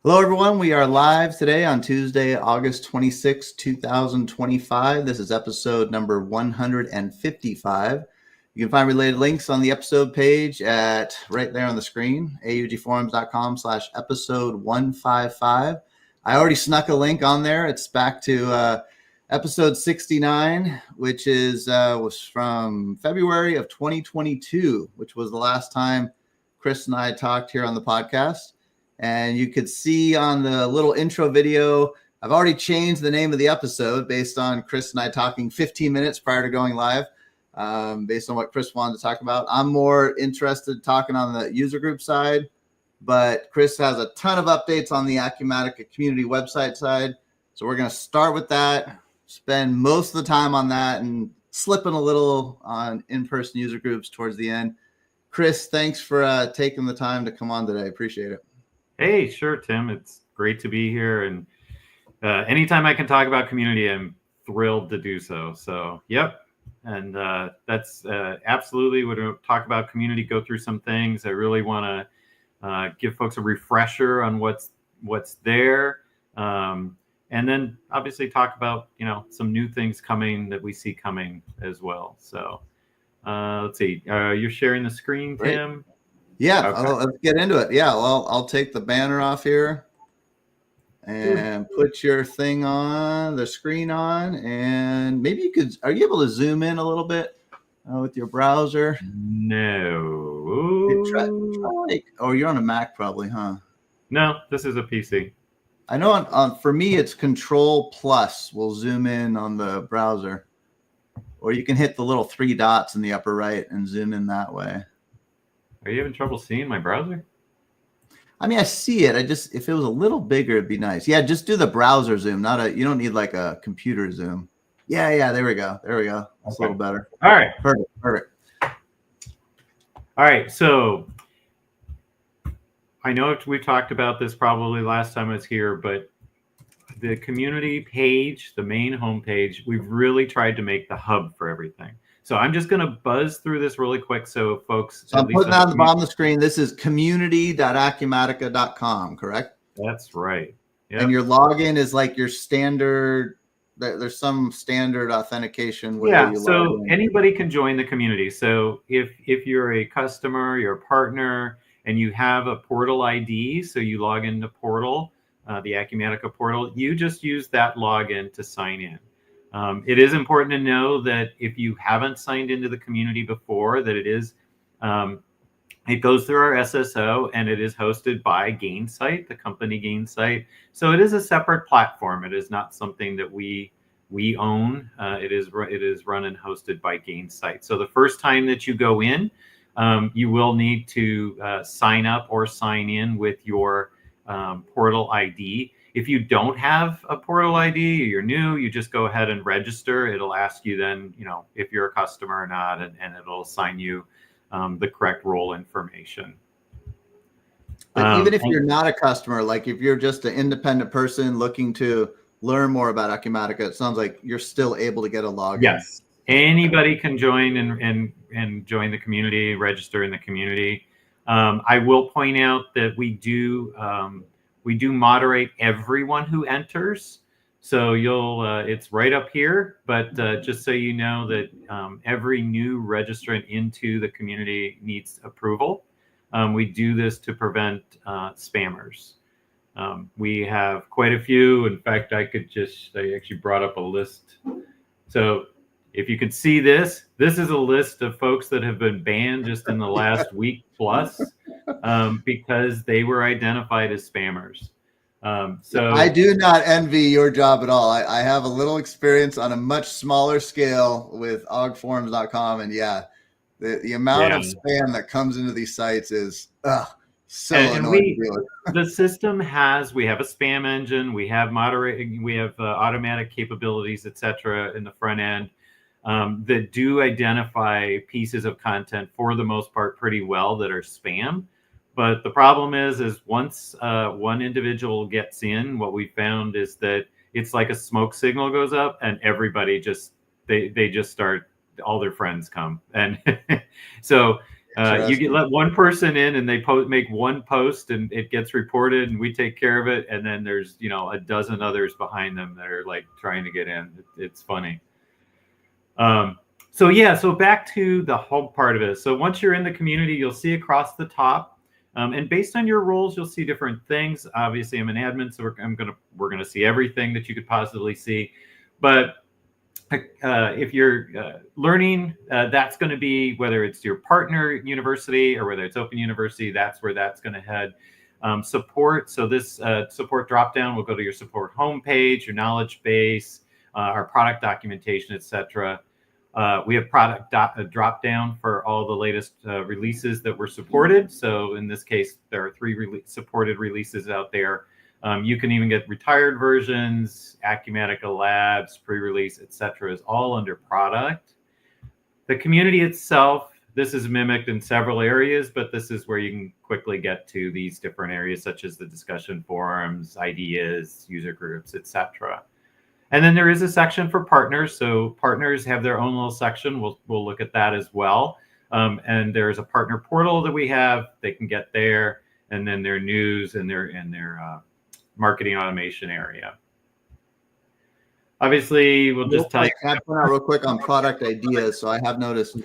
Hello, everyone. We are live today on Tuesday, August 26, 2025. This is episode number 155. You can find related links on the episode page at right there on the screen, augforums.com/episode 155. I already snuck a link on there. It's back to episode 69, which was from February of 2022, which was the last time Chris and I talked here on the podcast. And you could see on the little intro video, I've already changed the name of the episode based on Chris and I talking 15 minutes prior to going live, based on what Chris wanted to talk about. I'm more interested talking on the user group side, but Chris has a ton of updates on the Acumatica community website side. So we're going to start with that, spend most of the time on that, and slipping a little on in-person user groups towards the end. Chris, thanks for taking the time to come on today. Appreciate it. Hey, sure, Tim. It's great to be here. And anytime I can talk about community, I'm thrilled to do so. So, yep. And that's absolutely what we'll talk about community, go through some things. I really want to give folks a refresher on what's there. And then obviously talk about, some new things coming that we see coming as well. So let's see. You're sharing the screen, Great. Tim? Yeah, okay. Let's get into it. Yeah, well, I'll take the banner off here and put your thing on, the screen on, and maybe are you able to zoom in a little bit with your browser? No. You're on a Mac probably, huh? No, this is a PC. I know for me, it's Control Plus will zoom in on the browser, or you can hit the little 3 dots in the upper right and zoom in that way. Are you having trouble seeing my browser? I mean, I see it. If it was a little bigger, it'd be nice. Yeah, just do the browser zoom. You don't need like a computer zoom. Yeah. There we go. That's a little better. All right. Perfect. All right. So I know we talked about this probably last time I was here, but the community page, the main homepage, we've really tried to make the hub for everything. So I'm just going to buzz through this really quick so folks... So I'm putting that on the bottom of the screen. This is community.acumatica.com, correct? That's right. Yep. And your login is like your standard... There's some standard authentication. Yeah, so anybody can join the community. So if you're a customer, you're a partner, and you have a portal ID, so you log into portal, the Acumatica portal, you just use that login to sign in. It is important to know that if you haven't signed into the community before, that it goes through our SSO and it is hosted by Gainsight, the company Gainsight. So it is a separate platform. It is not something that we own. It is run and hosted by Gainsight. So the first time that you go in, you will need to sign up or sign in with your portal ID. If you don't have a portal ID, or you're new, you just go ahead and register. It'll ask you then, if you're a customer or not, and it'll assign you the correct role information. But even if you're not a customer, like if you're just an independent person looking to learn more about Acumatica, it sounds like you're still able to get a login. Yes, anybody can join and join the community, register in the community. I will point out that we do moderate everyone who enters. So it's right up here, but just so you know that every new registrant into the community needs approval. We do this to prevent spammers. We have quite a few. In fact, I actually brought up a list. So if you can see this is a list of folks that have been banned just in the last week plus because they were identified as spammers. So I do not envy your job at all. I have a little experience on a much smaller scale with augforums.com, and yeah, the amount of spam that comes into these sites is so annoying. The system we have a spam engine, we have automatic capabilities, etc. in the front end that do identify pieces of content for the most part pretty well that are spam. But the problem is once one individual gets in, what we found is that it's like a smoke signal goes up and everybody they just start, all their friends come. And so Let one person in and they make one post and it gets reported and we take care of it. And then there's, a dozen others behind them that are like trying to get in. It's funny. So back to the home part of it. So once you're in the community, you'll see across the top, and based on your roles, you'll see different things. Obviously, I'm an admin, so we're gonna see everything that you could possibly see. But if you're learning, that's going to be whether it's your partner university or whether it's Open University. That's where that's going to head. Support. So this support dropdown will go to your support homepage, your knowledge base, our product documentation, etc. We have product drop down for all the latest releases that were supported. So in this case, there are 3 supported releases out there. You can even get retired versions, Acumatica Labs, pre-release, etc. is all under product. The community itself, this is mimicked in several areas, but this is where you can quickly get to these different areas, such as the discussion forums, ideas, user groups, etc. And then there is a section for partners. So partners have their own little section. We'll look at that as well. And there's a partner portal that we have. They can get there, and then their news and their marketing automation area. Obviously, we'll just tell you. Can I point out real quick on product ideas? So I have noticed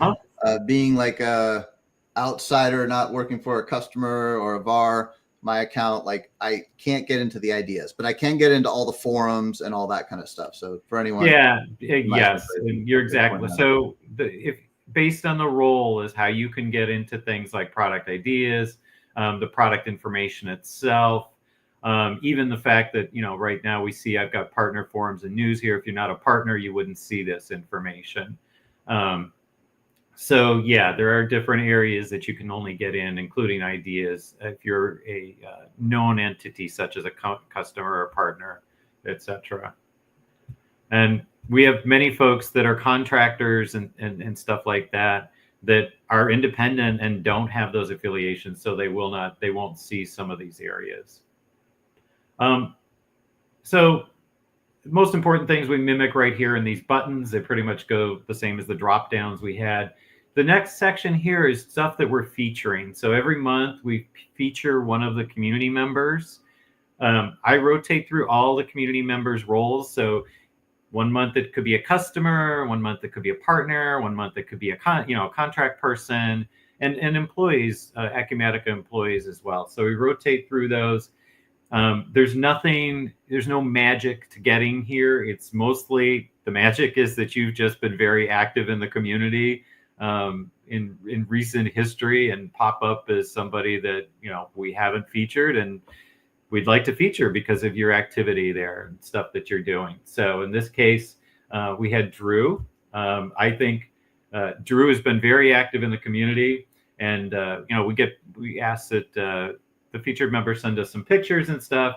being like a outsider, not working for a customer or a VAR, my account, like I can't get into the ideas, but I can get into all the forums and all that kind of stuff. So for anyone. Yes, you're exactly. So if based on the role is how you can get into things like product ideas, the product information itself. Even the fact that, right now we see I've got partner forums and news here. If you're not a partner, you wouldn't see this information. So yeah, there are different areas that you can only get in, including ideas if you're a known entity, such as a customer or partner, etc. And we have many folks that are contractors and stuff like that are independent and don't have those affiliations. So they won't see some of these areas. So most important things we mimic right here in these buttons, they pretty much go the same as the drop downs we had. The next section here is stuff that we're featuring. So every month we feature one of the community members. I rotate through all the community members' roles. So one month it could be a customer, one month it could be a partner, one month it could be a contract person, and employees, Acumatica employees as well. So we rotate through those. There's no magic to getting here. It's mostly the magic is that you've just been very active in the community in recent history and pop up as somebody that we haven't featured and we'd like to feature because of your activity there and stuff that you're doing. So in this case, we had Drew. I think Drew has been very active in the community, and we asked that the featured members send us some pictures and stuff,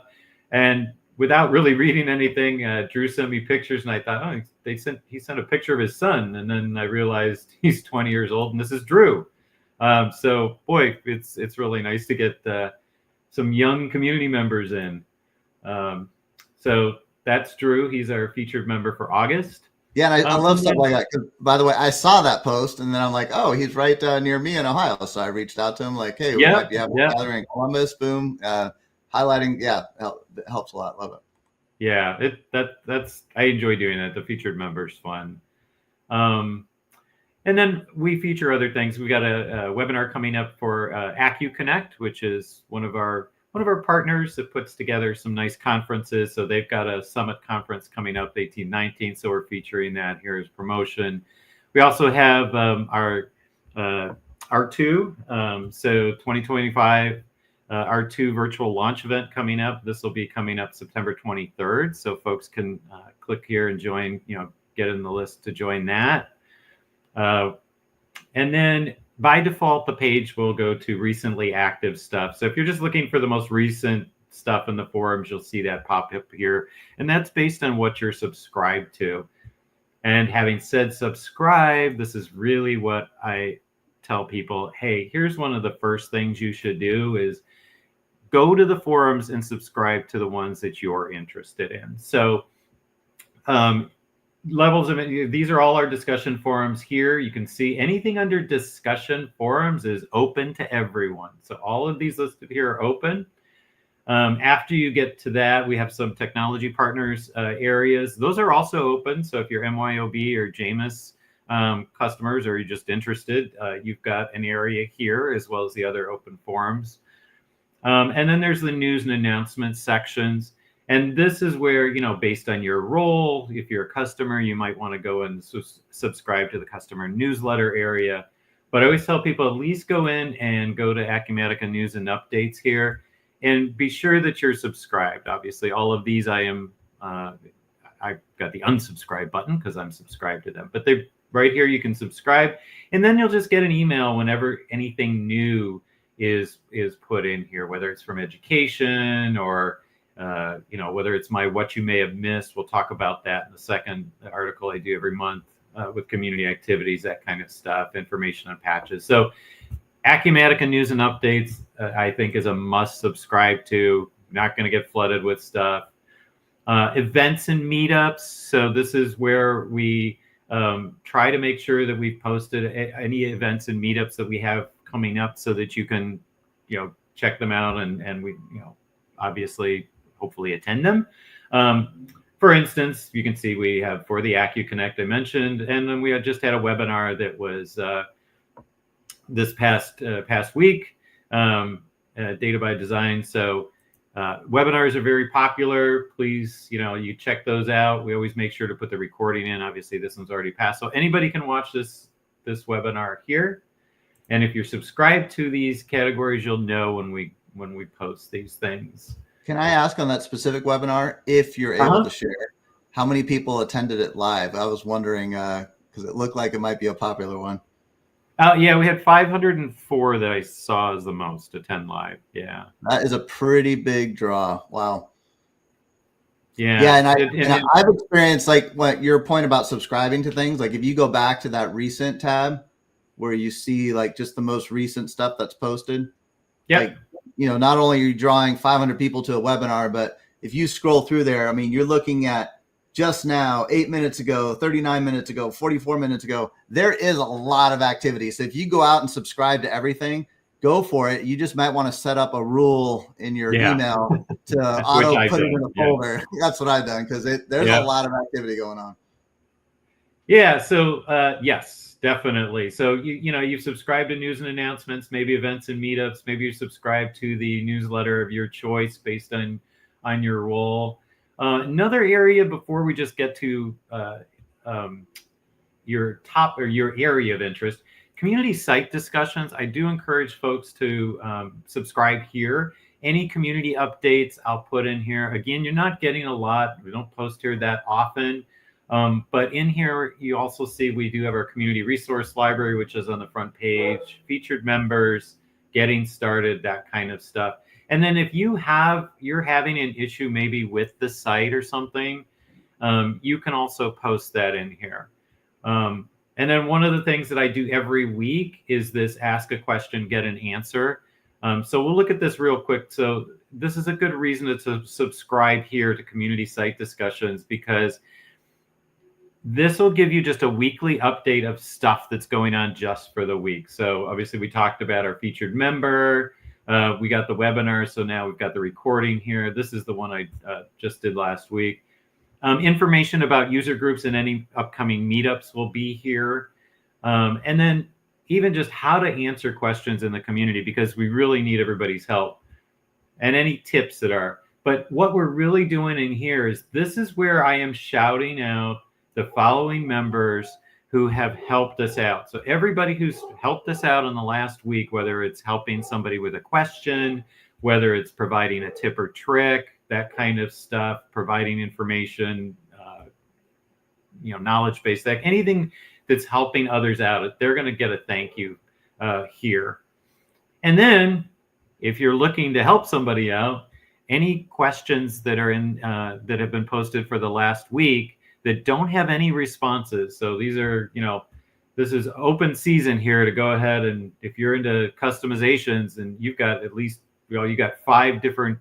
and without really reading anything, Drew sent me pictures, and I thought, he sent a picture of his son, and then I realized he's 20 years old, and this is Drew. So boy, it's really nice to get some young community members in. So that's Drew. He's our featured member for August. Yeah, and I love stuff like that. By the way, I saw that post, and then I'm like, oh, he's right near me in Ohio. So I reached out to him, like, hey, we might be having a gathering in Columbus. Boom, highlighting. Yeah, it helps a lot. Love it. Yeah, that's I enjoy doing that. The featured members fun. And then we feature other things. We got a webinar coming up for AcuConnect, which is one of our partners that puts together some nice conferences. So they've got a summit conference coming up 18-19. So we're featuring that here as promotion. We also have our R2. So 2025 R2 virtual launch event coming up. This will be coming up September 23rd. So folks can click here and join, get in the list to join that. And then by default, the page will go to recently active stuff. So if you're just looking for the most recent stuff in the forums, you'll see that pop up here. And that's based on what you're subscribed to. And having said subscribe, this is really what I tell people. Hey, here's one of the first things you should do is go to the forums and subscribe to the ones that you're interested in. So levels of it. These are all our discussion forums here. You can see anything under discussion forums is open to everyone. So all of these listed here are open. After you get to that, we have some technology partners areas. Those are also open. So if you're MYOB or JAMIS customers, or you're just interested, you've got an area here as well as the other open forums. And then there's the news and announcements sections. And this is where, you know, based on your role, if you're a customer, you might want to go and subscribe to the customer newsletter area. But I always tell people at least go in and go to Acumatica News and Updates here and be sure that you're subscribed. Obviously, all of these I've got the unsubscribe button because I'm subscribed to them. But they're right here, you can subscribe. And then you'll just get an email whenever anything new is put in here, whether it's from education or you know, whether it's my what you may have missed. We'll talk about that in the second article I do every month with community activities, that kind of stuff, information on patches. So Acumatica News and Updates, I think, is a must subscribe to. Not going to get flooded with stuff. Events and meetups. So this is where we try to make sure that we've posted any events and meetups that we have coming up so that you can, you know, check them out and we, you know, obviously hopefully attend them. For instance, you can see we have for the AcuConnect I mentioned, and then we had just had a webinar that was this past week, Data by Design. So webinars are very popular. Please, you know, you check those out. We always make sure to put the recording in. Obviously, this one's already passed, so anybody can watch this webinar here. And if you're subscribed to these categories, you'll know when we post these things. Can I ask on that specific webinar, if you're able to share, how many people attended it live? I was wondering because it looked like it might be a popular one. Yeah, we had 504 that I saw as the most attend live. Yeah, that is a pretty big draw. Wow. Yeah, and I've experienced like what your point about subscribing to things. Like if you go back to that recent tab where you see like just the most recent stuff that's posted. Yeah. Like, you know, not only are you drawing 500 people to a webinar, but if you scroll through there, I mean, you're looking at just now, 8 minutes ago, 39 minutes ago, 44 minutes ago, there is a lot of activity. So if you go out and subscribe to everything, go for it. You just might want to set up a rule in your email to auto put it in a folder. That's what I've done because there's a lot of activity going on. Yeah. So yes, definitely. So you know, you've subscribed to news and announcements, maybe events and meetups. Maybe you subscribe to the newsletter of your choice based on your role. Another area before we just get to your top or your area of interest, community site discussions. I do encourage folks to subscribe here. Any community updates I'll put in here. Again, you're not getting a lot. We don't post here that often. But in here, you also see we do have our community resource library, which is on the front page, featured members, getting started, that kind of stuff. And then if you're having an issue maybe with the site or something, you can also post that in here. And then one of the things that I do every week is this ask a question, get an answer. So we'll look at this real quick. So this is a good reason to subscribe here to community site discussions, because this will give you just a weekly update of stuff that's going on just for the week. So obviously we talked about our featured member. We got the webinar. So now we've got the recording here. This is the one I just did last week. Information about user groups and any upcoming meetups will be here. And then even just how to answer questions in the community, because we really need everybody's help, and any tips that are. But what we're really doing in here is this is where I am shouting out the following members who have helped us out. So everybody who's helped us out in the last week, whether it's helping somebody with a question, whether it's providing a tip or trick, that kind of stuff, providing information, you know, knowledge-based, anything that's helping others out, they're going to get a thank you here. And then if you're looking to help somebody out, any questions that are in that have been posted for the last week that don't have any responses. So these are, you know, this is open season here to go ahead, and if you're into customizations and you've got at least, you know, you got 5 different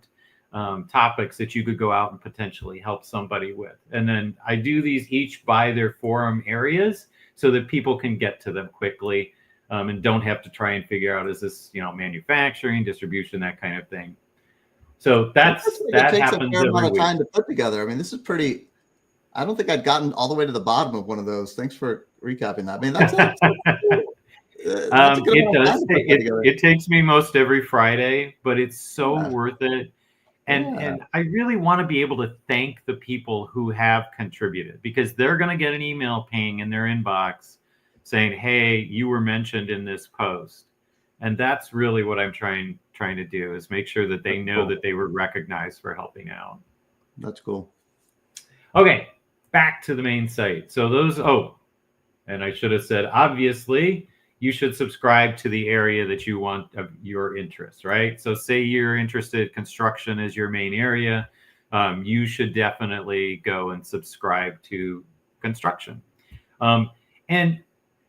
topics that you could go out and potentially help somebody with. And then I do these each by their forum areas so that people can get to them quickly, and don't have to try and figure out, is this, manufacturing, distribution, that kind of thing. So that takes happens a fair amount every of week. time to put together. I mean, this is pretty. I don't think I'd gotten all the way to the bottom of one of those. Thanks for recapping that. I mean, that's a good It amount of time does. to put that together. It takes me most every Friday, but it's so worth it. And I really want to be able to thank the people who have contributed, because they're going to get an email ping in their inbox saying, "Hey, you were mentioned in this post." And that's really what I'm trying to do, is make sure that they know that they were recognized for helping out. That's cool. Okay, back to the main site. So and I should have said, obviously, you should subscribe to the area that you want of your interest, right? So say you're interested, construction is your main area, you should definitely go and subscribe to construction. And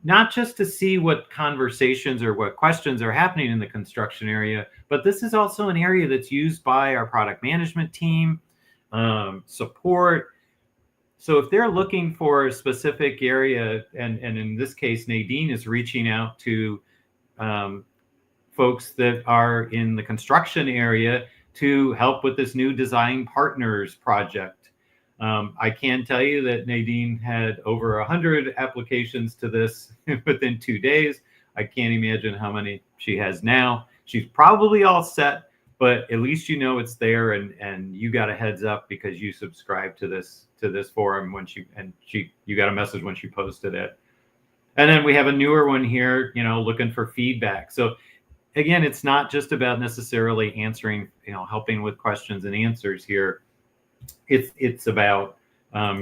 not just to see what conversations or what questions are happening in the construction area, but this is also an area that's used by our product management team, support. So if they're looking for a specific area, and in this case, Nadine is reaching out to folks that are in the construction area to help with this new design partners project. I can tell you that Nadine had over 100 applications to this within 2 days. I can't imagine how many she has now. She's probably all set, but at least it's there, and you got a heads up because you subscribed to this forum you got a message when she posted it. And then we have a newer one here, looking for feedback. So again, it's not just about necessarily answering, helping with questions and answers here. It's about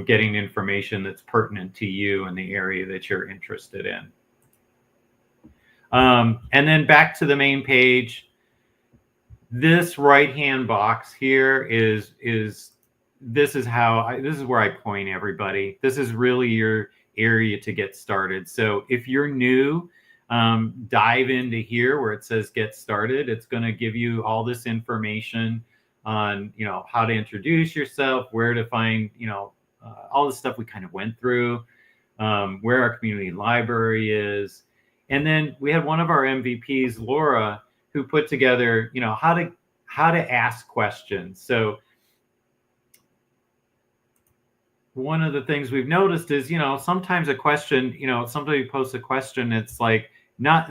getting information that's pertinent to you and the area that you're interested in. And then back to the main page. This right-hand box here is this is where I point everybody. This is really your area to get started. So if you're new, dive into here where it says get started. It's going to give you all this information on, how to introduce yourself, where to find, all the stuff we kind of went through, where our community library is. And then we had one of our MVPs, Laura, who put together, how to ask questions. So one of the things we've noticed is, sometimes a question, somebody posts a question, it's like,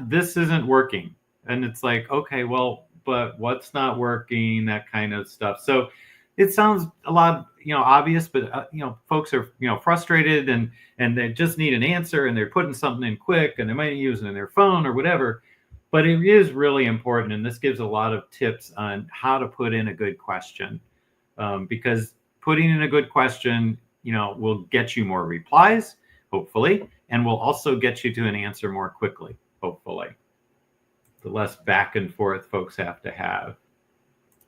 this isn't working. And it's like, okay, well, but what's not working, that kind of stuff. So it sounds a lot, obvious, but, folks are, frustrated and they just need an answer, and they're putting something in quick, and they might use it in their phone or whatever. But it is really important. And this gives a lot of tips on how to put in a good question, because putting in a good question, will get you more replies, hopefully, and will also get you to an answer more quickly, hopefully. The less back and forth folks have to have.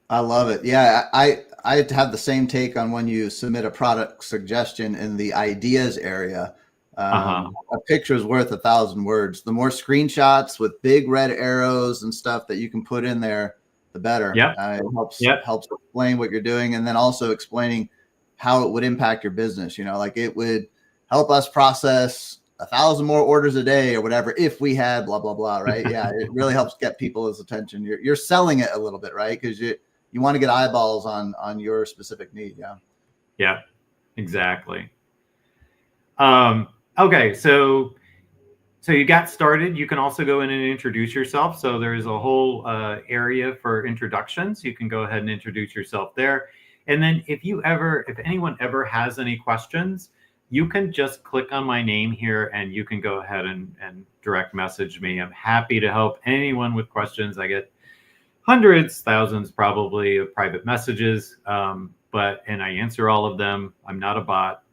I love it. Yeah, I have the same take on when you submit a product suggestion in the ideas area. A picture is worth 1,000 words. The more screenshots with big red arrows and stuff that you can put in there, the better. Yep. It helps explain what you're doing, and then also explaining how it would impact your business. Like it would help us process 1,000 more orders a day or whatever if we had blah blah blah, right? Yeah, it really helps get people's attention. You're selling it a little bit, right? Because you want to get eyeballs on your specific need. Yeah, exactly. Okay, so you got started. You can also go in and introduce yourself. So there's a whole area for introductions. You can go ahead and introduce yourself there. And then if anyone ever has any questions, you can just click on my name here and you can go ahead and direct message me. I'm happy to help anyone with questions. I get hundreds, thousands probably of private messages, and I answer all of them. I'm not a bot,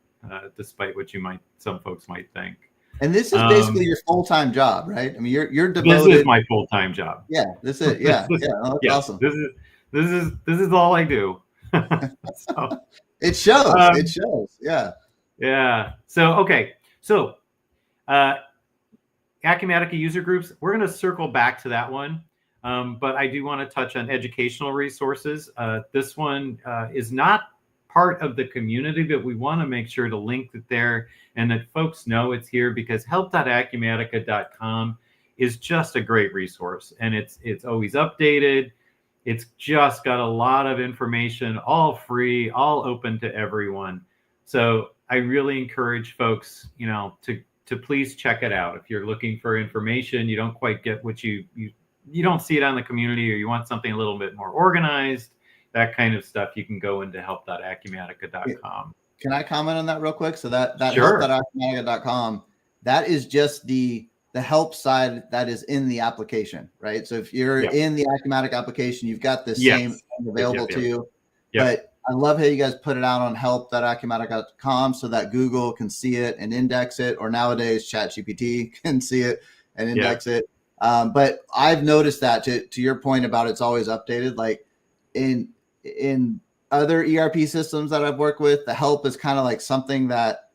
despite what some folks might think. And this is basically your full-time job, right? I mean, you're devoted. This is my full-time job. Yeah, this is yeah. Oh, that's awesome. This is all I do. So, it shows. It shows. Yeah. Yeah. So okay. So Acumatica User Groups. We're going to circle back to that one. But I do want to touch on educational resources. This one is not part of the community, but we want to make sure to link it there and that folks know it's here, because help.acumatica.com is just a great resource, and it's always updated. It's just got a lot of information, all free, all open to everyone. So I really encourage folks, to please check it out. If you're looking for information, you don't quite get what you don't see it on the community, or you want something a little bit more organized, that kind of stuff, you can go into help.acumatica.com. Can I comment on that real quick? So that Sure. help.acumatica.com, that is just the help side that is in the application, right? So if you're in the Acumatica application, you've got the same thing available to you. But I love how you guys put it out on help.acumatica.com so that Google can see it and index it, or nowadays ChatGPT can see it and index it. But I've noticed that to your point about it's always updated, like in other ERP systems that I've worked with, the help is kind of like something that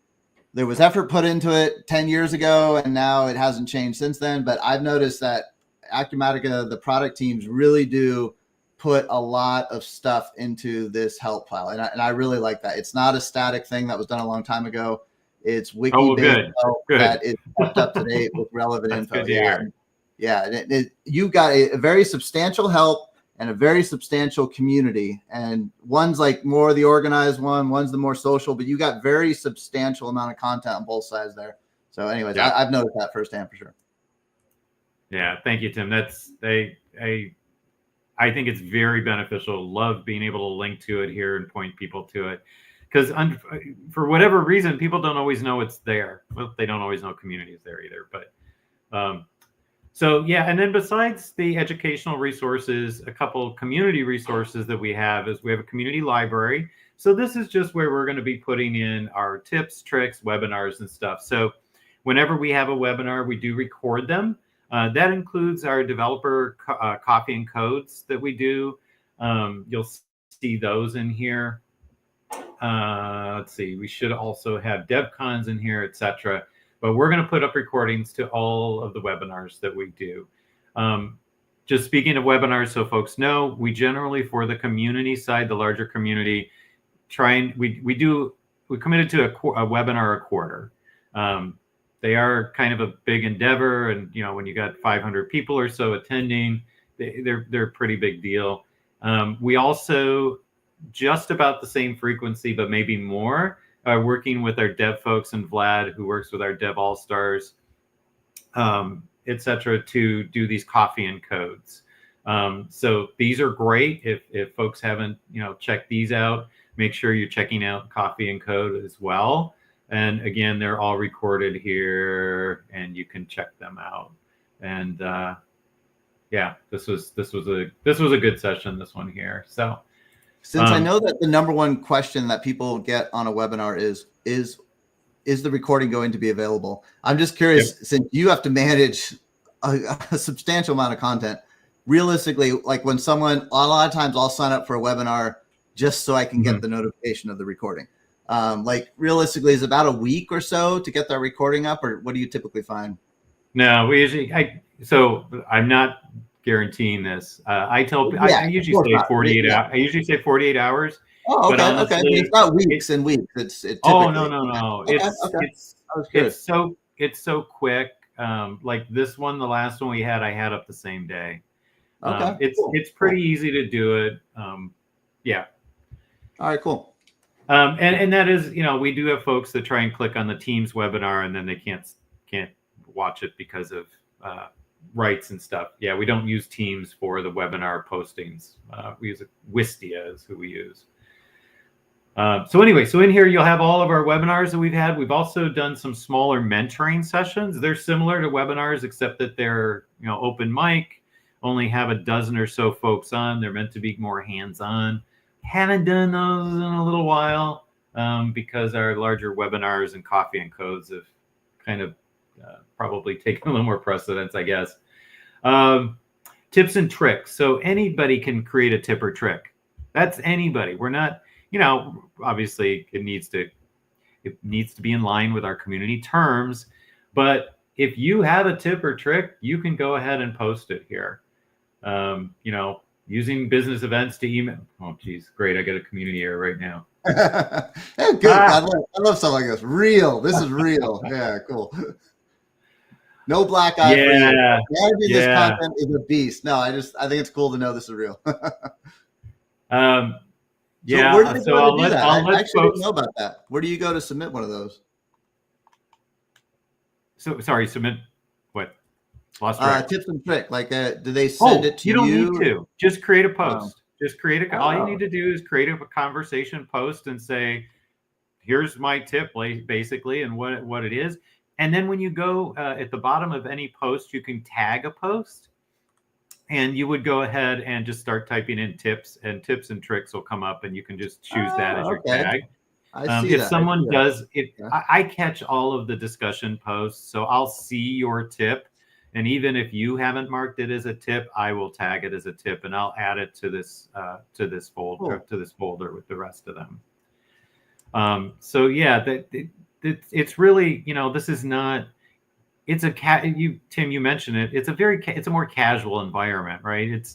there was effort put into it 10 years ago, and now it hasn't changed since then. But I've noticed that Acumatica, the product teams really do put a lot of stuff into this help file. And I really like that. It's not a static thing that was done a long time ago. It's wiki-based help that is kept up to date with relevant info. You've got a very substantial help and a very substantial community, and one's like more the organized one's the more social, but you got very substantial amount of content on both sides there. So anyways, I've noticed that firsthand for sure. Yeah, thank you, Tim. That's I think it's very beneficial. Love being able to link to it here and point people to it, because for whatever reason, people don't always know it's there. Well, they don't always know community is there either. But so yeah, and then besides the educational resources, a couple community resources that we have is we have a community library. So this is just where we're going to be putting in our tips, tricks, webinars, and stuff. So whenever we have a webinar, we do record them. That includes our developer coffee and codes that we do. You'll see those in here. Let's see, we should also have DevCons in here, etc. But we're going to put up recordings to all of the webinars that we do. Just speaking of webinars, so folks know, we generally, for the community side, the larger community, we committed to a webinar a quarter. They are kind of a big endeavor, and when you got 500 people or so attending, they're a pretty big deal. We also, just about the same frequency, but maybe more, working with our dev folks and Vlad, who works with our Dev All-Stars, etc., to do these coffee and codes. So these are great. If folks haven't checked these out, make sure you're checking out Coffee and Code as well. And again, they're all recorded here, and you can check them out. And this was a good session, this one here. So since I know that the number one question that people get on a webinar is the recording going to be available? I'm just curious, since you have to manage a substantial amount of content, realistically, like when a lot of times I'll sign up for a webinar just so I can get the notification of the recording. Like realistically, is it about a week or so to get that recording up, or what do you typically find? No, we usually, so I'm not guaranteeing this. I usually say 48 hours. I usually say 48 hours. Oh, okay. But honestly, okay. It's not weeks and weeks. It's no. It's so quick. Like this one, the last one we had, I had up the same day. Okay. It's pretty easy to do it. Yeah. All right, cool. And that is, we do have folks that try and click on the Teams webinar and then they can't watch it because of rights and stuff. Yeah, we don't use Teams for the webinar postings. We use Wistia is who we use. So anyway, so in here you'll have all of our webinars that we've had. We've also done some smaller mentoring sessions. They're similar to webinars, except that they're open mic, only have a dozen or so folks on. They're meant to be more hands-on. Haven't done those in a little while because our larger webinars and coffee and codes have kind of probably taken a little more precedence, I guess. Tips and tricks. So anybody can create a tip or trick. That's anybody. We're not, obviously it needs to be in line with our community terms. But if you have a tip or trick, you can go ahead and post it here. Using business events to email. Oh, geez, great! I got a community error right now. Hey, good. I love something like this. Real. This is real. Yeah, cool. No black eye for you. Managing this content is a beast. No, I think it's cool to know this is real. So where do they go I'll to do that? I actually folks didn't know about that. Where do you go to submit one of those? So sorry, submit what? Lost track. Tips and trick. Like, do they send it to you? You don't need to. Just create a post. All you need to do is create a conversation post and say, here's my tip, basically, and what it is. And then when you go at the bottom of any post, you can tag a post. And you would go ahead and just start typing in tips, and tips and tricks will come up, and you can just choose that as your tag. If someone does it, I catch all of the discussion posts, so I'll see your tip. And even if you haven't marked it as a tip, I will tag it as a tip, and I'll add it to this folder with the rest of them. So yeah, it's really, this is not. It's Tim, you mentioned it. It's a more casual environment, right?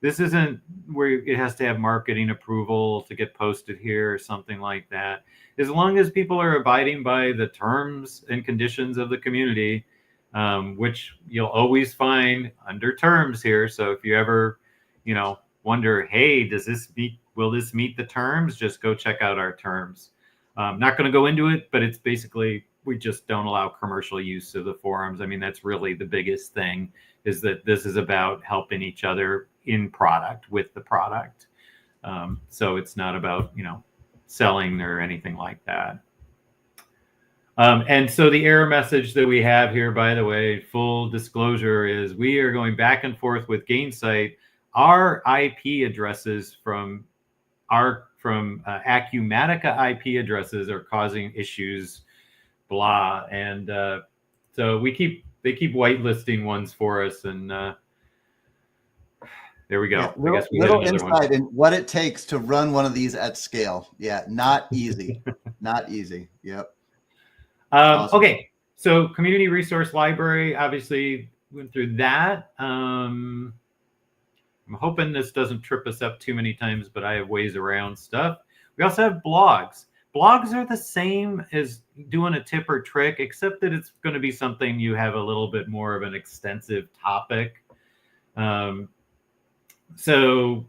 This isn't where it has to have marketing approval to get posted here or something like that. As long as people are abiding by the terms and conditions of the community, which you'll always find under terms here. So if you ever, wonder, hey, will this meet the terms? Just go check out our terms. Not going to go into it, but it's basically, we just don't allow commercial use of the forums. I mean, that's really the biggest thing, is that this is about helping each other in product with the product. So it's not about, selling or anything like that. And so the error message that we have here, by the way, full disclosure, is we are going back and forth with Gainsight. Our IP addresses from Acumatica IP addresses are causing issues, blah. And so they keep whitelisting ones for us, and there we go. Yeah, little insight in what it takes to run one of these at scale. Yeah, not easy. Not easy. Yep. Awesome. Okay, so community resource library, obviously went through that. I'm hoping this doesn't trip us up too many times, but I have ways around stuff. We also have blogs. Blogs are the same as doing a tip or trick, except that it's going to be something you have a little bit more of an extensive topic. So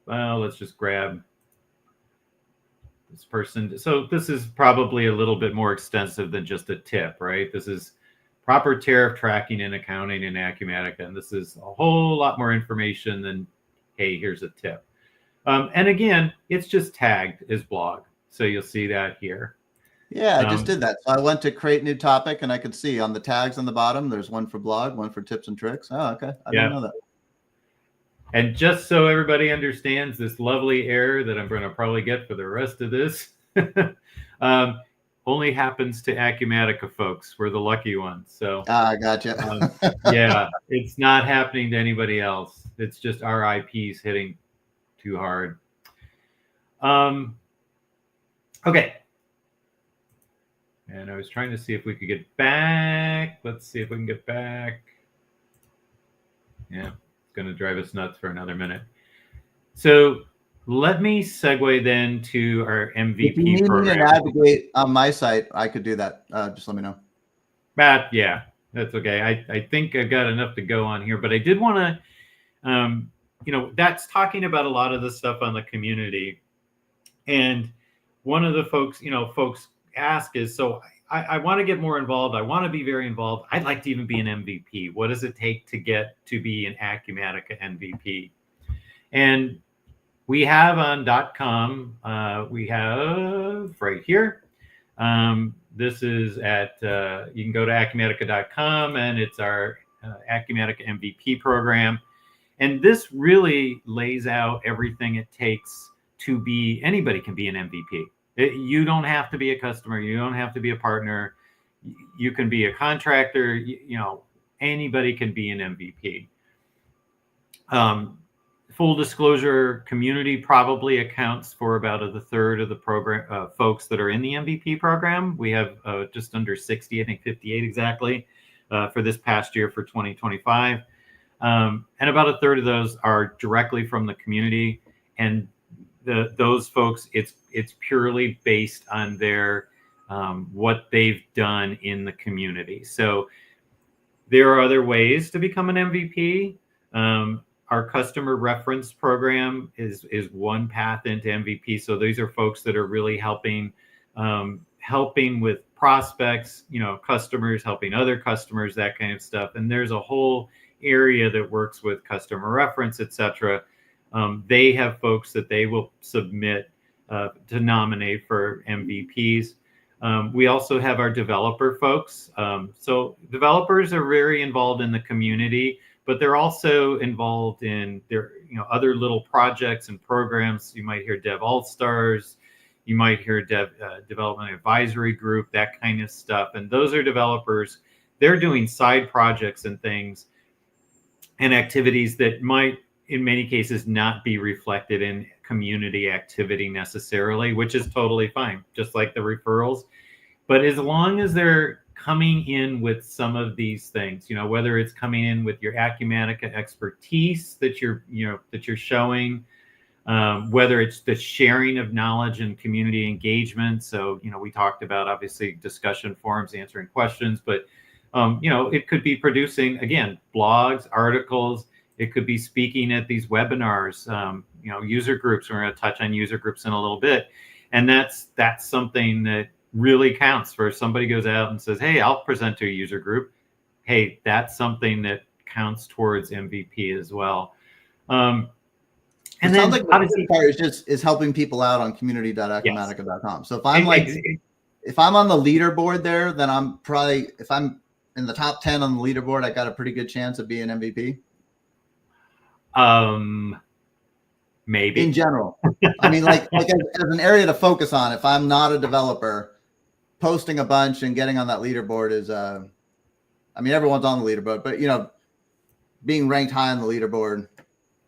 let's just grab this person. So this is probably a little bit more extensive than just a tip, right? This is proper tariff tracking and accounting in Acumatica. And this is a whole lot more information than, hey, here's a tip. And again, it's just tagged as blog. So you'll see that here. Yeah, I just did that. So I went to create new topic, and I could see on the tags on the bottom, there's one for blog, one for tips and tricks. Oh, okay. I didn't know that. And just so everybody understands this lovely error that I'm going to probably get for the rest of this, only happens to Acumatica folks. We're the lucky ones. So gotcha. Yeah, it's not happening to anybody else. It's just our IPs hitting too hard. Okay. And I was trying to see if we could get back. Let's see if we can get back. Yeah, it's going to drive us nuts for another minute. So let me segue then to our MVP program. If you need me to navigate on my site, I could do that. Just let me know. Yeah, that's okay. I think I've got enough to go on here, but I did want to, that's talking about a lot of the stuff on the community. And one of the folks ask is, so I want to get more involved. I want to be very involved. I'd like to even be an MVP. What does it take to get to be an Acumatica MVP? And we have on .com, we have right here. This is at, you can go to acumatica.com, and it's our Acumatica MVP program. And this really lays out everything it takes to be, anybody can be an MVP. You don't have to be a customer. You don't have to be a partner. You can be a contractor. Anybody can be an MVP. Full disclosure, community probably accounts for about a third of the program folks that are in the MVP program. We have just under 60, I think 58 exactly, for this past year for 2025. And about a third of those are directly from the community. And those folks, it's purely based on their what they've done in the community. So there are other ways to become an MVP. Our customer reference program is one path into MVP. So these are folks that are really helping with prospects, customers, helping other customers, that kind of stuff. And there's a whole area that works with customer reference, etc. They have folks that they will submit to nominate for MVPs. We also have our developer folks. So developers are very involved in the community, but they're also involved in their other little projects and programs. You might hear Dev All-Stars, you might hear Development Advisory Group, that kind of stuff. And those are developers. They're doing side projects and things and activities that might, in many cases, not be reflected in community activity necessarily, which is totally fine, just like the referrals. But as long as they're coming in with some of these things, whether it's coming in with your Acumatica expertise that you're showing, whether it's the sharing of knowledge and community engagement. So, we talked about obviously discussion forums, answering questions, but it could be producing, again, blogs, articles. It could be speaking at these webinars, user groups. We're going to touch on user groups in a little bit. And that's something that really counts. For if somebody goes out and says, hey, I'll present to a user group. Hey, that's something that counts towards MVP as well. And it sounds like the part is helping people out on community.acumatica.com. So if I'm on the leaderboard there, then I'm probably, if I'm in the top 10 on the leaderboard, I got a pretty good chance of being MVP. Maybe in general. I mean, like as an area to focus on, if I'm not a developer, posting a bunch and getting on that leaderboard is, I mean, everyone's on the leaderboard, but being ranked high on the leaderboard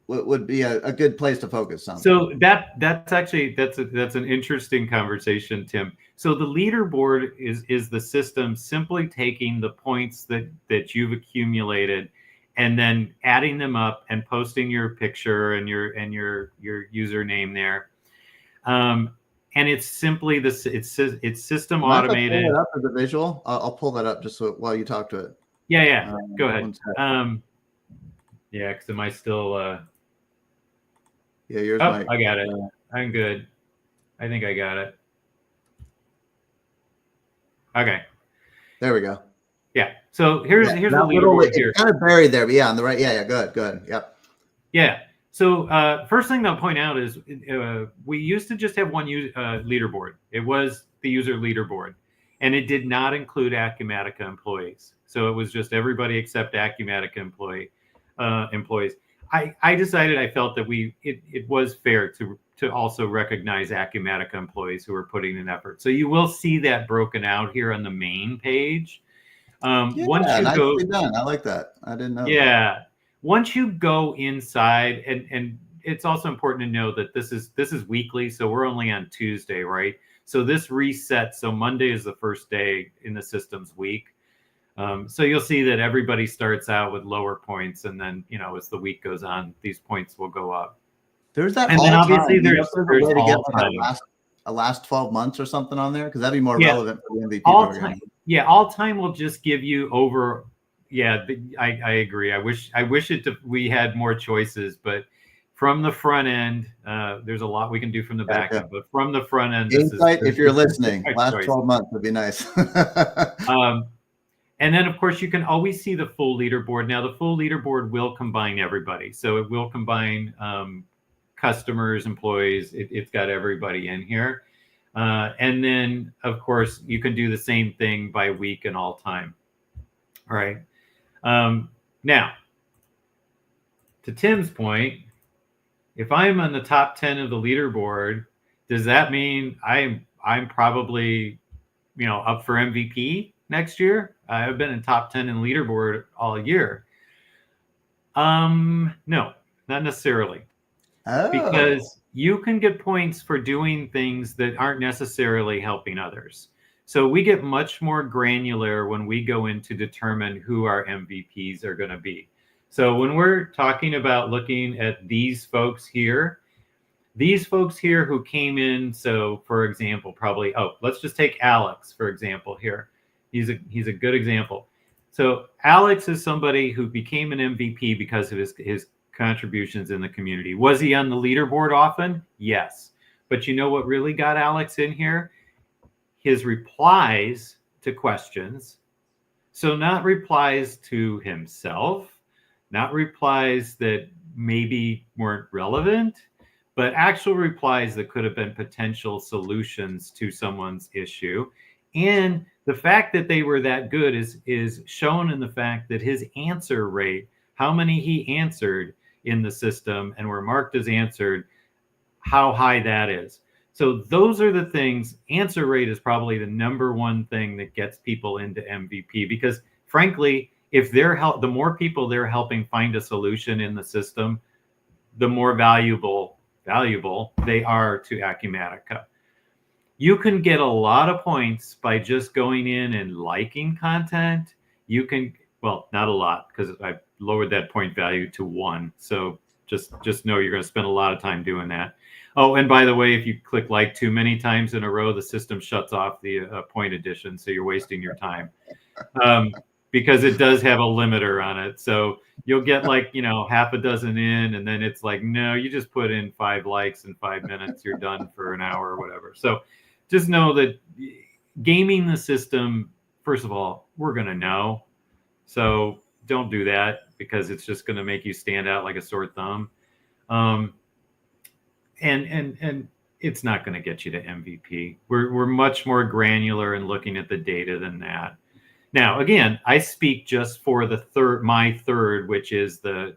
would be a good place to focus on. So that's an interesting conversation, Tim. So the leaderboard is the system simply taking the points that you've accumulated and then adding them up and posting your picture and your username there. And it's simply it's system automated. Pull it up as a visual. I'll pull that up just while you talk to it. Yeah. Go ahead. Yeah, because am I still? Yeah, yours. I got it. I'm good. I think I got it. Okay. There we go. Yeah. So here's the leaderboard here. It's kind of buried there, but yeah, on the right. Yeah. Good. Yep. Yeah. So first thing I'll point out is we used to just have one leaderboard. It was the user leaderboard, and it did not include Acumatica employees. So it was just everybody except Acumatica employees. I decided, I felt that it was fair to also recognize Acumatica employees who are putting in effort. So you will see that broken out here on the main page. Once you go, done. I like that. I didn't know. Yeah. That. Once you go inside, and it's also important to know that this is weekly, so we're only on Tuesday, right? So this resets. So Monday is the first day in the system's week. So you'll see that everybody starts out with lower points, and then as the week goes on, these points will go up. There's that, and then obviously there's a way to get a last 12 months or something on there, because that'd be more relevant for the MVP program. All time will just give you over. Yeah, I agree. I wish we had more choices, but from the front end, there's a lot we can do from the back end. But from the front end, if you're listening, last 12 months would be nice. And then, of course, you can always see the full leaderboard. Now, the full leaderboard will combine everybody. So it will combine customers, employees. It's got everybody in here. And then, of course, you can do the same thing by week and all time. All right. Now, to Tim's point, if I'm on the top 10 of the leaderboard, does that mean I'm probably, up for MVP next year? I've been in top 10 in leaderboard all year. No, not necessarily. Oh. Because you can get points for doing things that aren't necessarily helping others. So we get much more granular when we go in to determine who our MVPs are going to be. So when we're talking about looking at these folks here who came in, so for example, probably, let's just take Alex, for example, here. He's a good example. So Alex is somebody who became an MVP because of his contributions in the community. Was he on the leaderboard often? Yes. But you know what really got Alex in here? His replies to questions. So not replies to himself, not replies that maybe weren't relevant, but actual replies that could have been potential solutions to someone's issue. And the fact that they were that good is shown in the fact that his answer rate, how many he answered in the system and were marked as answered, how high that is. So those are the things. Answer rate is probably the number one thing that gets people into MVP, because frankly, if the more people they're helping find a solution in the system, the more valuable they are to Acumatica. You can get a lot of points by just going in and liking content. You can, well, not a lot, because I've lowered that point value to 1. So just know you're going to spend a lot of time doing that. Oh, and by the way, if you click like too many times in a row, the system shuts off the point addition, so you're wasting your time. Because it does have a limiter on it. So you'll get like, half a dozen in, and then it's like, no, you just put in 5 likes in 5 minutes, you're done for an hour or whatever. So just know that gaming the system, first of all, we're going to know. So don't do that, because it's just going to make you stand out like a sore thumb. And it's not going to get you to MVP. We're much more granular in looking at the data than that. Now, again, I speak just for my third, which is the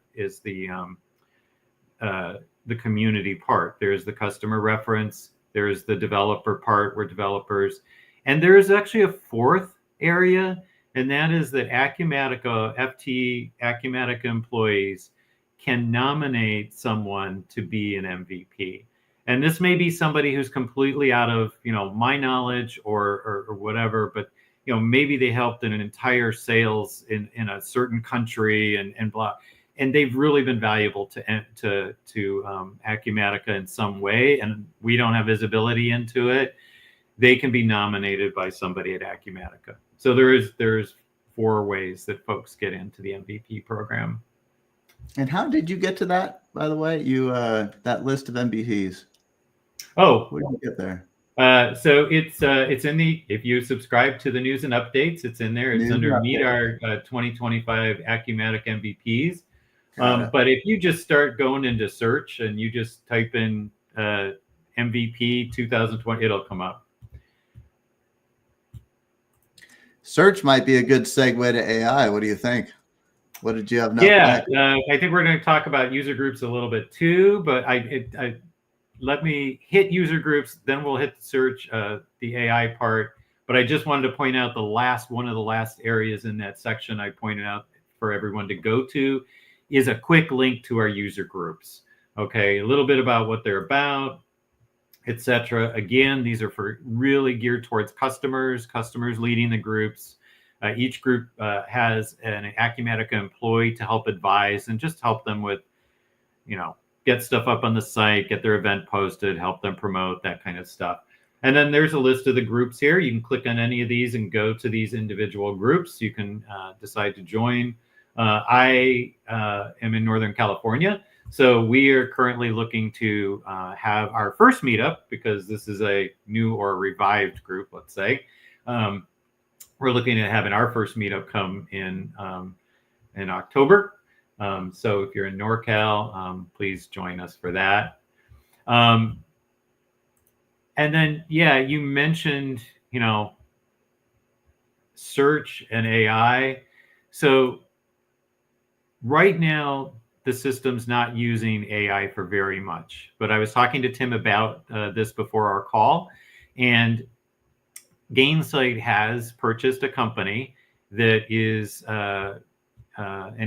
community part. There's the customer reference. There's the developer part. We're developers, and there is actually a fourth area, and that is that Acumatica employees can nominate someone to be an MVP. And this may be somebody who's completely out of my knowledge or whatever, but maybe they helped in an entire sales in a certain country and blah, and they've really been valuable to Acumatica in some way, and we don't have visibility into it. They can be nominated by somebody at Acumatica. So there's 4 ways that folks get into the MVP program. And how did you get to that, by the way? You that list of MVPs. Oh, where did you get there? So it's in the, if you subscribe to the news and updates, it's in there. It's under Meet Our 2025 Acumatica MVPs. But if you just start going into search and you just type in MVP 2020, it'll come up. Search might be a good segue to AI. What do you think? What did you have? I think we're going to talk about user groups a little bit too, but let me hit user groups, then we'll hit the search, the AI part. But I just wanted to point out one of the last areas in that section I pointed out for everyone to go to is a quick link to our user groups. Okay, a little bit about what they're about, etc. Again, these are for really geared towards customers leading the groups. Each group has an Acumatica employee to help advise and just help them with, get stuff up on the site, get their event posted, help them promote, that kind of stuff. And then there's a list of the groups here. You can click on any of these and go to these individual groups. You can decide to join. I am in Northern California, so we are currently looking to have our first meetup, because this is a new or revived group, let's say. We're looking at having our first meetup come in October. So if you're in NorCal, please join us for that. And then, you mentioned, search and AI. So right now, the system's not using AI for very much. But I was talking to Tim about this before our call, and Gainsight has purchased a company that is an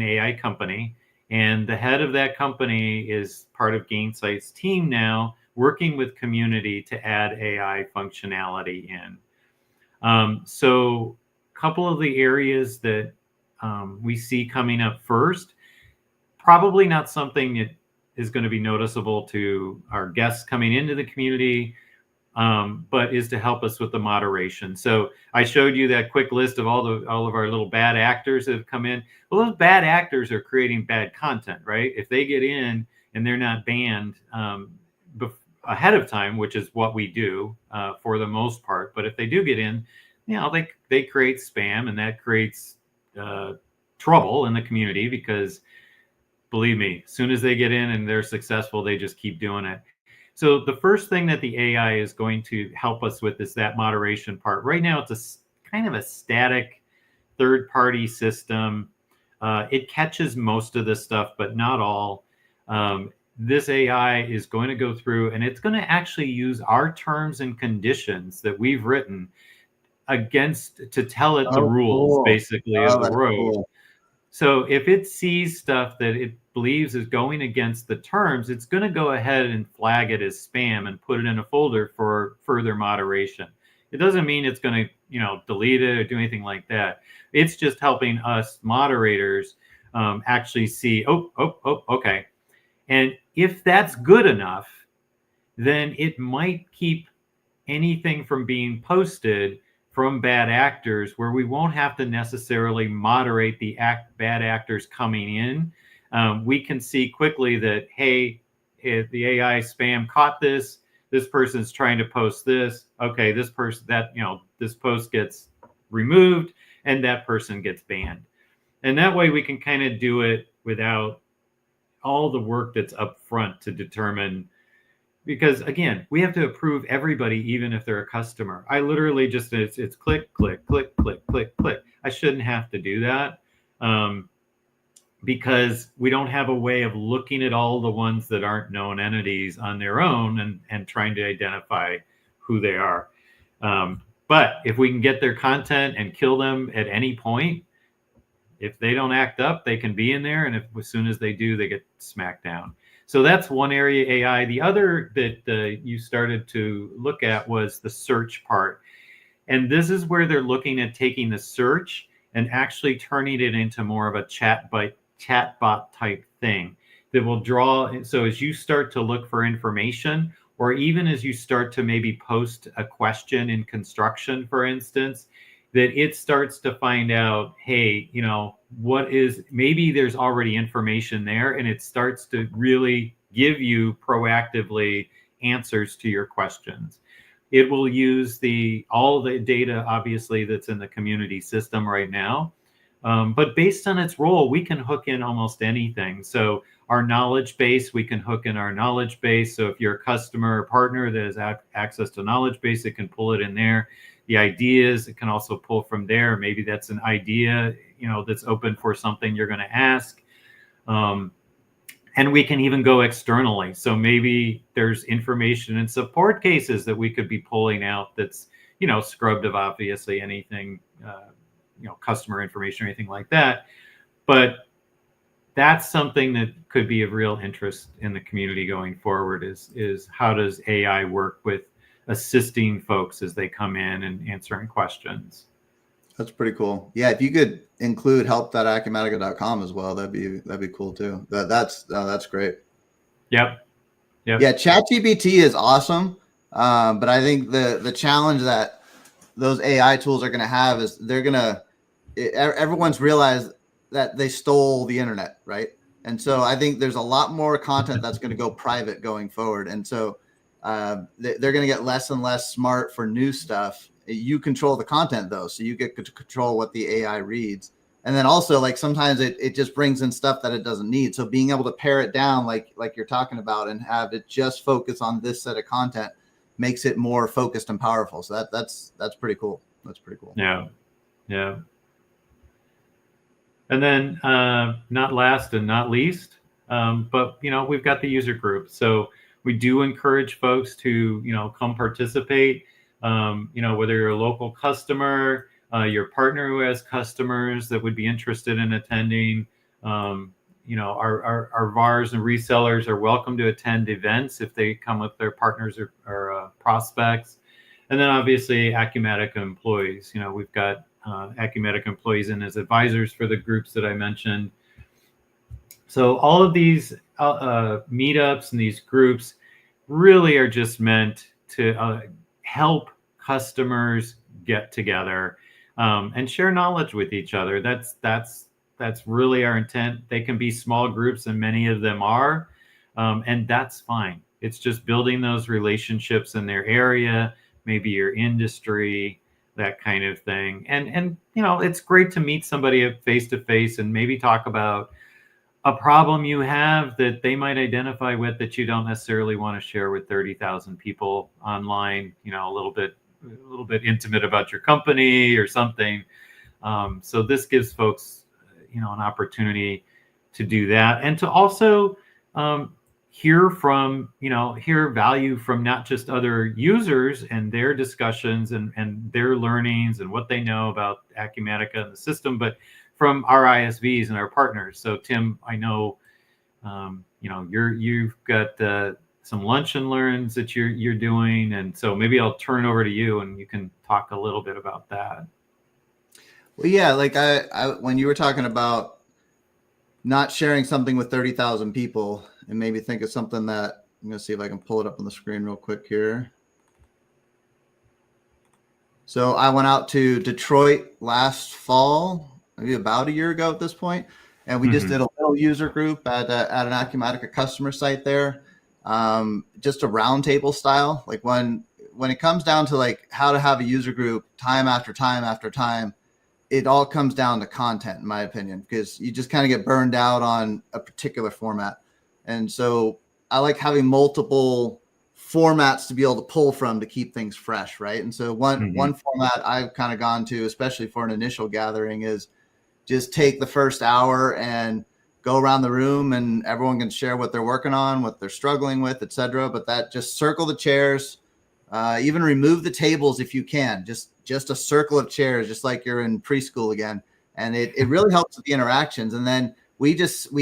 AI company, and the head of that company is part of Gainsight's team now, working with community to add AI functionality in. So a couple of the areas that we see coming up first probably not something that is going to be noticeable to our guests coming into the community, but is to help us with the moderation. So I showed you that quick list of all of our little bad actors that have come in. Well, those bad actors are creating bad content, right? If they get in and they're not banned ahead of time, which is what we do for the most part, but if they do get in, they create spam, and that creates trouble in the community, because believe me, as soon as they get in and they're successful, they just keep doing it. So the first thing that the AI is going to help us with is that moderation part. Right now, it's a kind of a static third-party system. It catches most of this stuff, but not all. This AI is going to go through, and it's going to actually use our terms and conditions that we've written to tell it the rules, basically, of the road. Cool. So if it sees stuff that it believes is going against the terms, it's going to go ahead and flag it as spam and put it in a folder for further moderation. It doesn't mean it's going to, delete it or do anything like that. It's just helping us moderators actually see, okay. And if that's good enough, then it might keep anything from being posted from bad actors, where we won't have to necessarily moderate the bad actors coming in. We can see quickly that, hey, if the AI spam caught this person's trying to post this. Okay, this post gets removed and that person gets banned. And that way we can kind of do it without all the work that's up front to determine. Because again, we have to approve everybody, even if they're a customer. I literally it's click, click, click, click, click, click. I shouldn't have to do that because we don't have a way of looking at all the ones that aren't known entities on their own and trying to identify who they are. But if we can get their content and kill them at any point, if they don't act up, they can be in there. And as soon as they do, they get smacked down. So that's one area AI. The other that you started to look at was the search part. And this is where they're looking at taking the search and actually turning it into more of a chatbot type thing that will draw. So as you start to look for information, or even as you start to maybe post a question in construction, for instance, that it starts to find out, hey, maybe there's already information there, and it starts to really give you proactively answers to your questions. It will use all the data, obviously, that's in the community system right now. But based on its role, we can hook in almost anything. So our knowledge base, we can hook in our knowledge base. So if you're a customer or partner that has access to knowledge base, it can pull it in there. The ideas, it can also pull from there. Maybe that's an idea, that's open for something you're going to ask. And we can even go externally. So maybe there's information in support cases that we could be pulling out that's, scrubbed of obviously anything, customer information or anything like that. But that's something that could be of real interest in the community going forward is how does AI work with assisting folks as they come in and answering questions. That's pretty cool. Yeah, if you could include help.acumatica.com as well, that'd be cool too. That's great. Yep. Yeah, ChatGPT is awesome, but I think the challenge that those AI tools are going to have is everyone's realized that they stole the internet, right? And so I think there's a lot more content that's going to go private going forward, and so they're going to get less and less smart for new stuff. You control the content though, so you get to control what the AI reads. And then also, like, sometimes it just brings in stuff that it doesn't need. So being able to pare it down, like you're talking about, and have it just focus on this set of content makes it more focused and powerful. So that's pretty cool. That's pretty cool. Yeah. And then not last and not least, but we've got the user group. So we do encourage folks to come participate. Whether you're a local customer, your partner who has customers that would be interested in attending, our VARs and resellers are welcome to attend events if they come with their partners or prospects. And then obviously Acumatica employees. We've got Acumatica employees in as advisors for the groups that I mentioned. So all of these meetups and these groups really are just meant to help customers get together and share knowledge with each other. That's really our intent. They can be small groups, and many of them are, and that's fine. It's just building those relationships in their area, maybe your industry, that kind of thing. And it's great to meet somebody face to face and maybe talk about a problem you have that they might identify with that you don't necessarily want to share with 30,000 people online, a little bit intimate about your company or something. So this gives folks, an opportunity to do that, and to also hear value from not just other users and their discussions and their learnings and what they know about Acumatica and the system, but from our ISVs and our partners. So Tim, I know, you've got some lunch and learns that you're doing, and so maybe I'll turn it over to you and you can talk a little bit about that. Well, yeah, like I when you were talking about not sharing something with 30,000 people, and maybe think of something that I'm going to see if I can pull it up on the screen real quick here. So I went out to Detroit last fall, maybe about a year ago at this point, and we just did a little user group at an Acumatica customer site there, just a roundtable style. Like when it comes down to like how to have a user group time after time after time, it all comes down to content, in my opinion, because you just kind of get burned out on a particular format. And so I like having multiple formats to be able to pull from to keep things fresh, right? And so one format I've kind of gone to, especially for an initial gathering, is just take the first hour and go around the room, and everyone can share what they're working on, what they're struggling with, etc. But that just circle the chairs, even remove the tables if you can. Just a circle of chairs, just like you're in preschool again, and it really helps with the interactions. And then we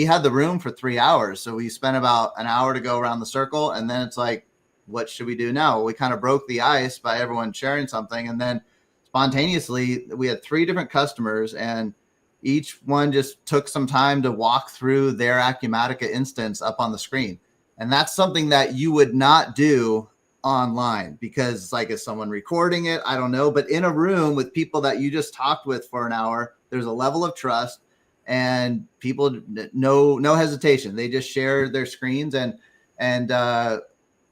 had the room for 3 hours, so we spent about an hour to go around the circle, and then it's like, what should we do now? We kind of broke the ice by everyone sharing something, and then spontaneously we had 3 different customers, and each one just took some time to walk through their Acumatica instance up on the screen. And that's something that you would not do online, because like, is someone recording it? I don't know. But in a room with people that you just talked with for an hour, there's a level of trust, and people no hesitation. They just share their screens, and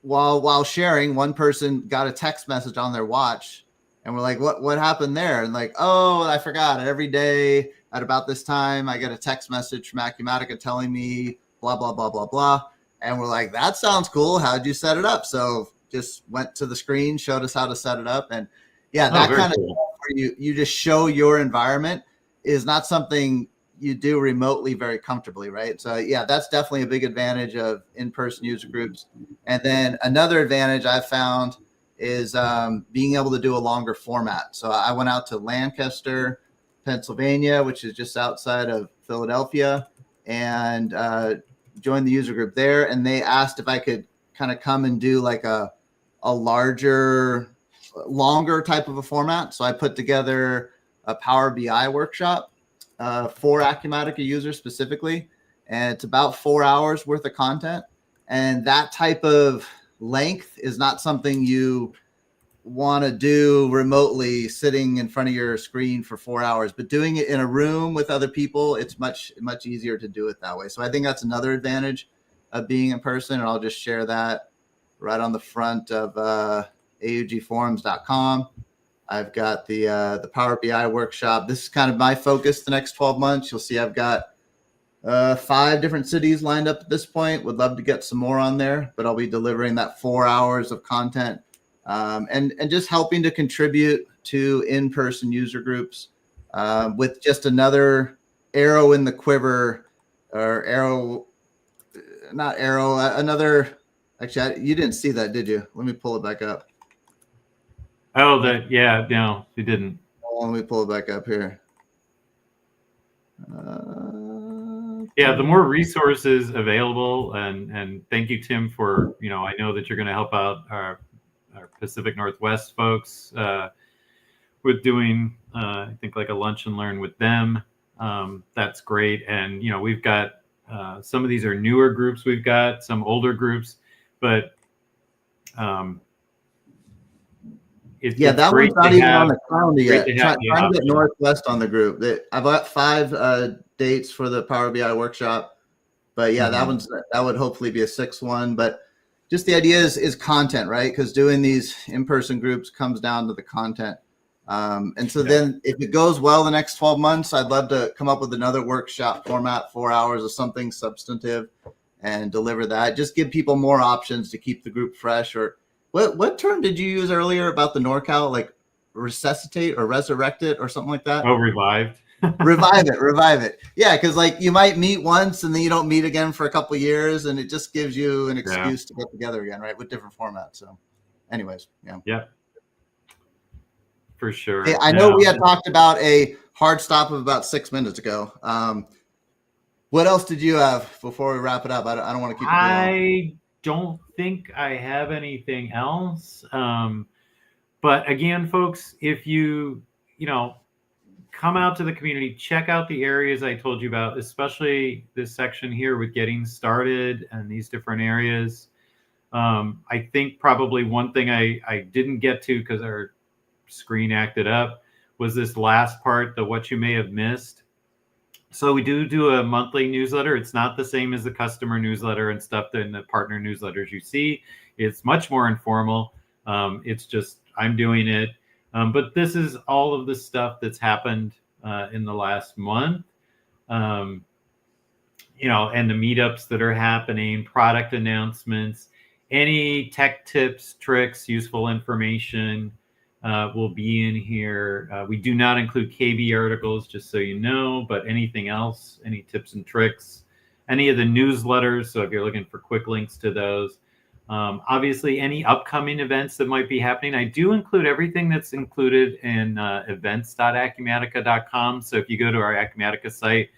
while sharing, one person got a text message on their watch, and we're like, what happened there? And like, oh, I forgot. Every day at about this time, I get a text message from Acumatica telling me blah, blah, blah, blah, blah. And we're like, that sounds cool. How'd you set it up? So just went to the screen, showed us how to set it up. And yeah, that kind of stuff where you just show your environment is not something you do remotely very comfortably, right? So yeah, that's definitely a big advantage of in-person user groups. And then another advantage I've found is being able to do a longer format. So I went out to Lancaster, Pennsylvania, which is just outside of Philadelphia, and joined the user group there. And they asked if I could kind of come and do like a larger, longer type of a format. So I put together a Power BI workshop for Acumatica users specifically. And it's about 4 hours worth of content. And that type of length is not something you want to do remotely, sitting in front of your screen for 4 hours, but doing it in a room with other people, it's much easier to do it that way. So I think that's another advantage of being in person. And I'll just share that right on the front of augforums.com. I've got the Power BI workshop. This is kind of my focus the next 12 months. You'll see I've got 5 different cities lined up at this point. Would love to get some more on there, but I'll be delivering that 4 hours of content and just helping to contribute to in-person user groups with just another arrow in the quiver, or another. Actually, you didn't see that, did you? Let me pull it back up. Oh, yeah, no, you didn't. Let me pull it back up here. Yeah, the more resources available, and thank you, Tim, for, I know that you're going to help out our Pacific Northwest folks with doing, I think, like a lunch and learn with them. That's great. And, we've got some of these are newer groups we've got, some older groups, but it's that great one's not even on the calendar yet. Trying to get Northwest on the group. I've got 5 dates for the Power BI workshop, but yeah, that would hopefully be a 6th one. But just the idea is content, right? Because doing these in-person groups comes down to the content. And so then if it goes well the next 12 months, I'd love to come up with another workshop format, 4 hours of something substantive, and deliver that. Just give people more options to keep the group fresh. Or what term did you use earlier about the NorCal? Like resuscitate or resurrect it or something like that? Oh, revived. revive it. Yeah, because like you might meet once and then you don't meet again for a couple of years, and it just gives you an excuse to get together again, right? With different formats. So anyways, yeah. For sure. Hey, I know we had talked about a hard stop of about 6 minutes ago. What else did you have before we wrap it up? I don't want to keep it I don't think I have anything else. But again, folks, if you come out to the community, check out the areas I told you about, especially this section here with getting started and these different areas. I think probably one thing I didn't get to because our screen acted up was this last part, the what you may have missed. So we do a monthly newsletter. It's not the same as the customer newsletter and stuff in the partner newsletters you see. It's much more informal. It's just I'm doing it. But this is all of the stuff that's happened in the last month. And the meetups that are happening, product announcements, any tech tips, tricks, useful information will be in here. We do not include KB articles, just so you know, but anything else, any tips and tricks, any of the newsletters. So if you're looking for quick links to those, obviously any upcoming events that might be happening. I do include everything that's included in events.acumatica.com. So if you go to our Acumatica site,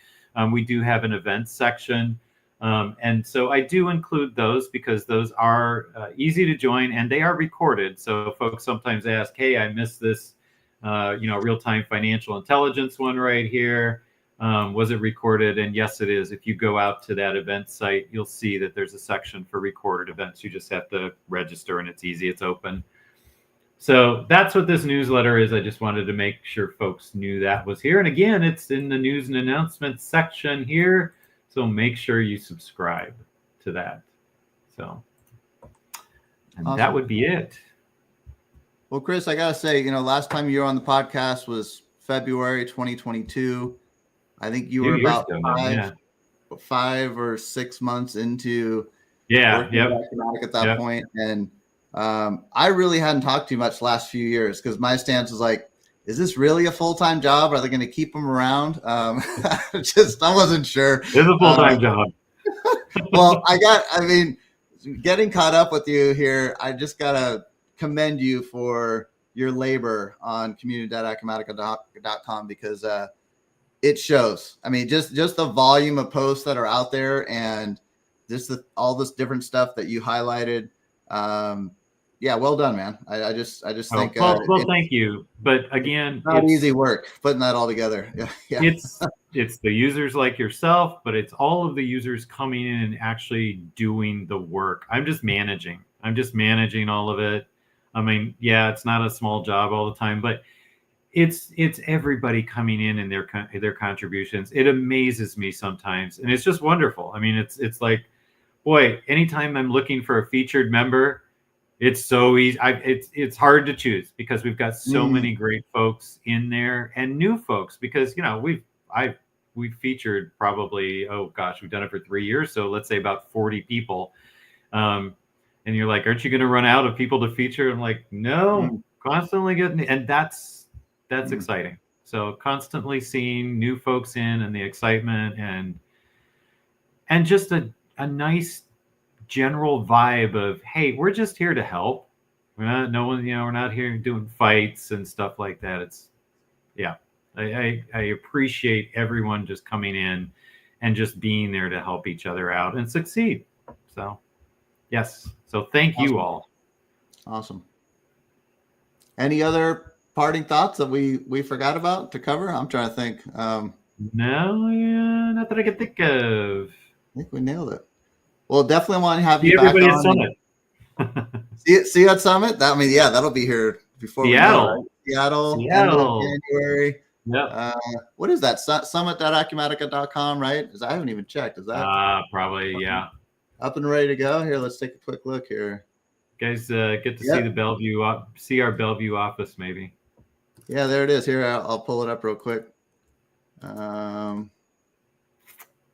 we do have an events section. And so I do include those because those are easy to join and they are recorded. So folks sometimes ask, hey, I missed this, real-time financial intelligence one right here. Was it recorded? And yes, it is. If you go out to that event site, you'll see that there's a section for recorded events. You just have to register and it's easy. It's open. So that's what this newsletter is. I just wanted to make sure folks knew that was here. And again, it's in the news and announcements section here. So make sure you subscribe to that. So, and awesome. That would be it. Well, Chris, I got to say, last time you were on the podcast was February 2022. I think you were about 5 or 6 months into working at Acumatica at that point. And I really hadn't talked too much last few years because my stance was like, is this really a full-time job? Are they going to keep them around? I wasn't sure. It's a full-time job. Well, getting caught up with you here, I just got to commend you for your labor on community.acumatica.com because it shows. I mean, just the volume of posts that are out there and just all this different stuff that you highlighted. Yeah, well done, man. I just think. Well, thank you. But again, it's not easy work putting that all together. Yeah. It's the users like yourself, but it's all of the users coming in and actually doing the work. I'm just managing all of it. I mean, yeah, it's not a small job all the time, but it's everybody coming in and their contributions. It amazes me sometimes, and it's just wonderful. I mean, it's like, boy, anytime I'm looking for a featured member. It's so easy. It's hard to choose because we've got so many great folks in there and new folks because we've featured probably we've done it for 3 years, so let's say about 40 people. And you're like, aren't you going to run out of people to feature? I'm like, no, constantly getting, and that's exciting. So constantly seeing new folks in and the excitement and just a nice general vibe of, hey, we're just here to help. We're not here doing fights and stuff like that. I appreciate everyone just coming in and just being there to help each other out and succeed. So yes. So thank you all. Awesome. Any other parting thoughts that we forgot about to cover? I'm trying to think. No, not that I can think of. think we nailed it. Well, definitely want to have See you back everybody at on. Summit. See you at Summit. That'll be here before Seattle. we know, right? Seattle, end Seattle. of January. Yep. What is that? Summit.acumatica.com, right? I haven't even checked. Is that probably, yeah. up and ready to go? Here, let's take a quick look here. Guys, get to see the Bellevue, see our Bellevue office, maybe. Yeah, there it is. Here, I'll pull it up real quick.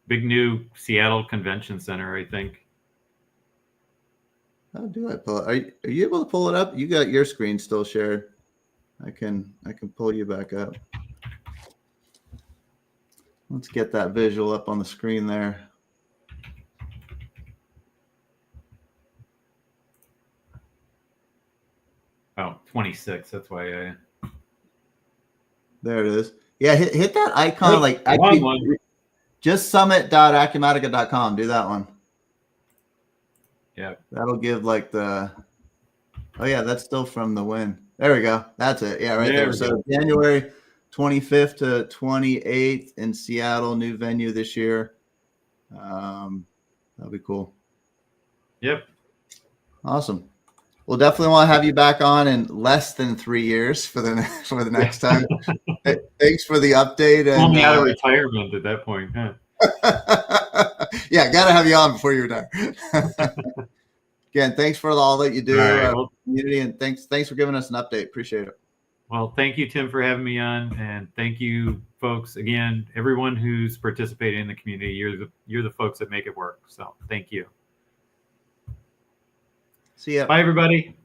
Big new Seattle Convention Center, I think. How do I pull it? Are you able to pull it up? You got your screen still shared. I can pull you back up. Let's get that visual up on the screen there. Oh, 26. That's why There it is. Yeah, hit that icon. Like one. Just summit.acumatica.com. Do that one. Yeah. That'll give like the. Oh yeah, that's still from the win. There we go. That's it. Yeah, right there. So January 25th to 28th in Seattle, new venue this year. That'll be cool. Yep. Awesome. We'll definitely want to have you back on in less than 3 years for the next time. Thanks for the update. And only out of retirement at that point, huh? Yeah, got to have you on before you retire. Again, thanks for all that you do, community, and thanks for giving us an update. Appreciate it. Well, thank you, Tim, for having me on, and thank you, folks. Again, everyone who's participating in the community, you're the folks that make it work. So, thank you. See ya. Bye, everybody.